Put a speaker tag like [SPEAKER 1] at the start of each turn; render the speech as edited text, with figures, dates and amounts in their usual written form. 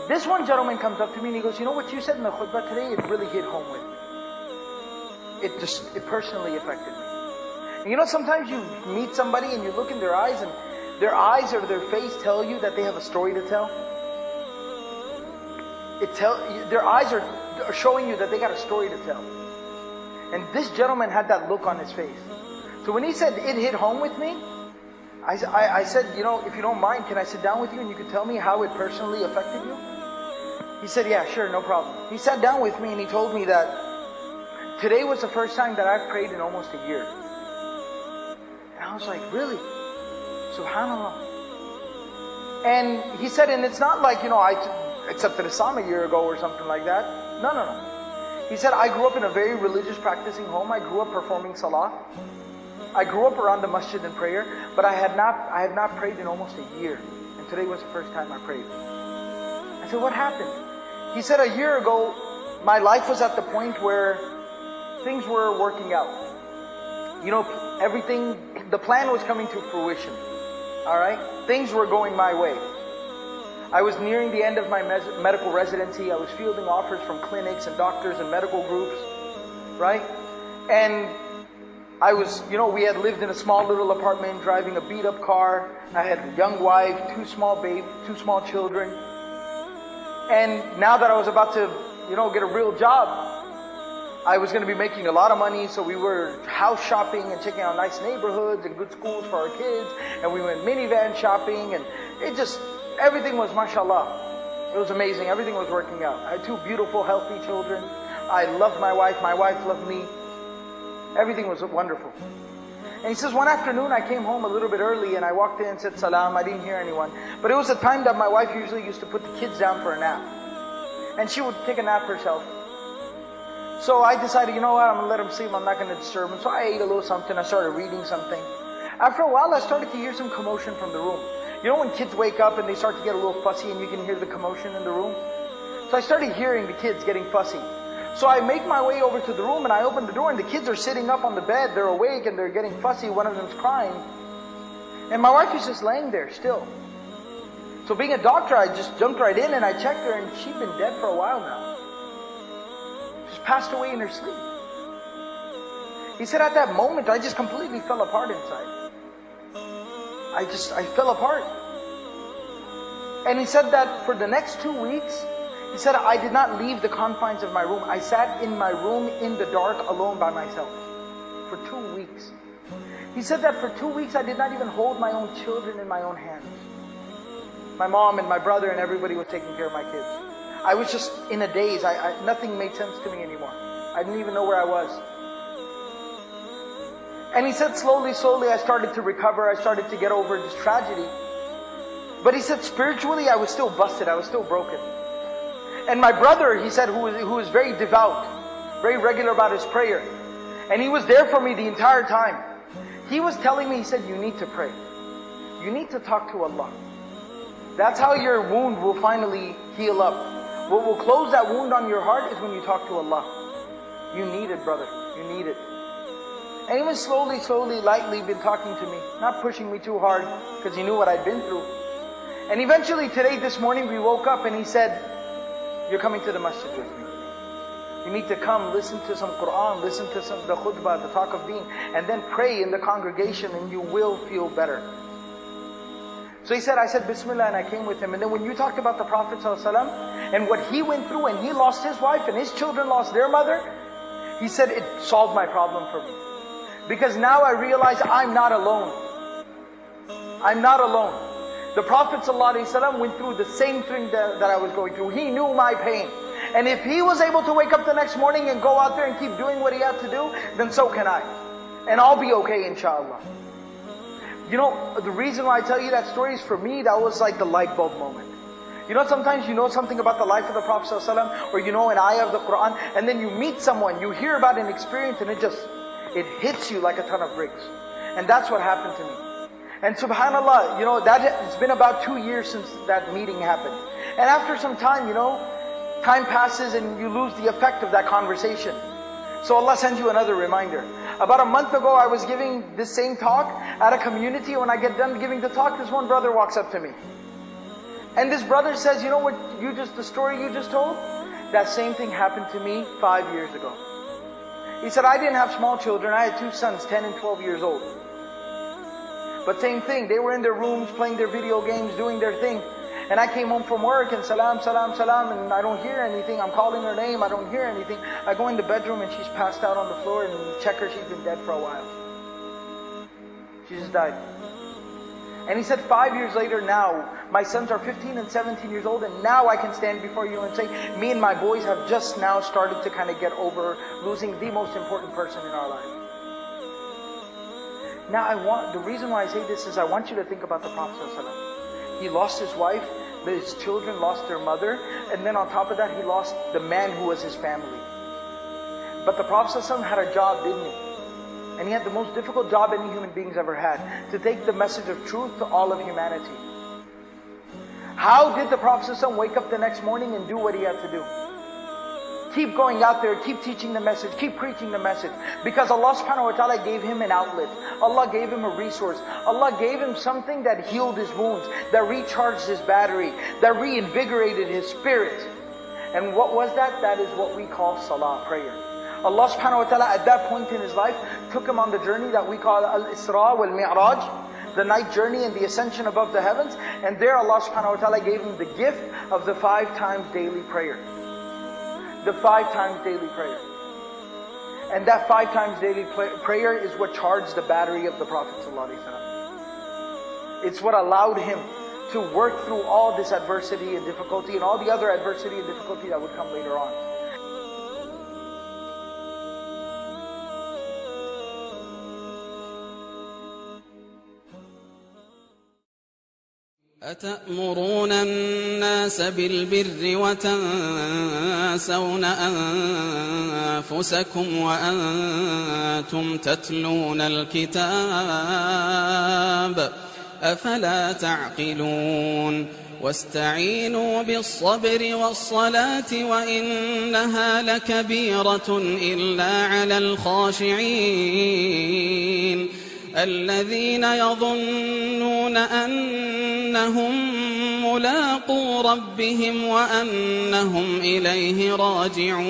[SPEAKER 1] This one gentleman comes up to me and he goes, you know what you said in the khutbah today, it really hit home with me. It personally affected me. And you know, sometimes you meet somebody and you look in their eyes and their eyes or their face tell you that they have a story to tell. Their eyes are showing you that they got a story to tell. And this gentleman had that look on his face. So when he said it hit home with me, I said, you know, if you don't mind, can I sit down with you and you can tell me how it personally affected you? He said, yeah, sure, no problem. He sat down with me and he told me that today was the first time that I've prayed in almost a year. And I was like, really? Subhanallah. And he said, and it's not like, you know, I accepted Islam a year ago or something like that. No. He said, I grew up in a very religious practicing home. I grew up performing salah. I grew up around the masjid and prayer, but I had not prayed in almost a year. And today was the first time I prayed. I said, what happened? He said, a year ago, my life was at the point where things were working out. You know, everything, the plan was coming to fruition. Alright? Things were going my way. I was nearing the end of my medical residency. I was fielding offers from clinics and doctors and medical groups. Right? And I was, you know, we had lived in a small little apartment, driving a beat up car. I had a young wife, two small children. And now that I was about to, you know, get a real job, I was going to be making a lot of money. So we were house shopping and checking out nice neighborhoods and good schools for our kids. And we went minivan shopping, and it just, everything was mashallah. It was amazing. Everything was working out. I had two beautiful, healthy children. I loved my wife. My wife loved me. Everything was wonderful. And he says, one afternoon I came home a little bit early and I walked in and said salam. I didn't hear anyone. But it was a time that my wife usually used to put the kids down for a nap. And she would take a nap herself. So I decided, you know what, I'm going to let them sleep. I'm not going to disturb them. So I ate a little something. I started reading something. After a while I started to hear some commotion from the room. You know when kids wake up and they start to get a little fussy and you can hear the commotion in the room? So I started hearing the kids getting fussy. So I make my way over to the room and I open the door and the kids are sitting up on the bed. They're awake and they're getting fussy. One of them's crying. And my wife is just laying there still. So being a doctor, I just jumped right in and I checked her, and she'd been dead for a while now. She's passed away in her sleep. He said, at that moment, I just completely fell apart inside. I fell apart. And he said that for the next 2 weeks, he said, I did not leave the confines of my room. I sat in my room in the dark alone by myself for 2 weeks. He said that for 2 weeks I did not even hold my own children in my own hands. My mom and my brother and everybody was taking care of my kids. I was just in a daze. Nothing made sense to me anymore. I didn't even know where I was. And he said slowly I started to recover. I started to get over this tragedy. But he said spiritually I was still busted. I was still broken. And my brother, he said, who is very devout, very regular about his prayer, and he was there for me the entire time. He was telling me, he said, you need to pray. You need to talk to Allah. That's how your wound will finally heal up. What will close that wound on your heart is when you talk to Allah. You need it, brother. You need it. And he was slowly, lightly been talking to me, not pushing me too hard, because he knew what I'd been through. And eventually today, this morning, we woke up and he said, you're coming to the masjid with me. You need to come, listen to some Quran, listen to the khutbah, the talk of deen, and then pray in the congregation and you will feel better. So he said, I said Bismillah and I came with him. And then when you talked about the Prophet ﷺ and what he went through, and he lost his wife and his children lost their mother, he said it solved my problem for me. Because now I realize I'm not alone. I'm not alone. The Prophet ﷺ went through the same thing that I was going through. He knew my pain. And if he was able to wake up the next morning and go out there and keep doing what he had to do, then so can I. And I'll be okay, inshallah. You know, the reason why I tell you that story is, for me, that was like the light bulb moment. You know, sometimes you know something about the life of the Prophet ﷺ, or you know an ayah of the Quran, and then you meet someone, you hear about an experience, and it hits you like a ton of bricks. And that's what happened to me. And subhanallah, you know, it's been about 2 years since that meeting happened. And after some time, you know, time passes and you lose the effect of that conversation. So Allah sends you another reminder. About a month ago, I was giving this same talk at a community. When I get done giving the talk, this one brother walks up to me. And this brother says, you know what, the story you just told? That same thing happened to me 5 years ago. He said, I didn't have small children. I had 2 sons, 10 and 12 years old. But same thing, they were in their rooms playing their video games, doing their thing. And I came home from work and salam, salam, salam, and I don't hear anything. I'm calling her name, I don't hear anything. I go in the bedroom and she's passed out on the floor, and check her, she's been dead for a while. She just died. And he said 5 years later now, my sons are 15 and 17 years old, and now I can stand before you and say, me and my boys have just now started to kind of get over losing the most important person in our life. Now the reason why I say this is I want you to think about the Prophet ﷺ. He lost his wife, his children lost their mother, and then on top of that he lost the man who was his family. But the Prophet ﷺ had a job, didn't he? And he had the most difficult job any human beings ever had, to take the message of truth to all of humanity. How did the Prophet ﷺ wake up the next morning and do what he had to do? Keep going out there, keep teaching the message, keep preaching the message. Because Allah subhanahu wa ta'ala gave him an outlet. Allah gave him a resource. Allah gave him something that healed his wounds, that recharged his battery, that reinvigorated his spirit. And what was that? That is what we call salah, prayer. Allah subhanahu wa ta'ala at that point in his life took him on the journey that we call Al-Isra wal-Mi'raj, the night journey and the ascension above the heavens. And there Allah subhanahu wa ta'ala gave him the gift of the 5 times daily prayer. The 5 times daily prayer. And that 5 times daily prayer is what charged the battery of the Prophet ﷺ. It's what allowed him to work through all this adversity and difficulty and all the other adversity and difficulty that would come later on.
[SPEAKER 2] أتأمرون الناس بالبر وتنسون أنفسكم وأنتم تتلون الكتاب أفلا تعقلون واستعينوا بالصبر والصلاة وإنها لكبيرة إلا على الخاشعين الذين يظنون أنهم ملاقو ربهم وأنهم إليه راجعون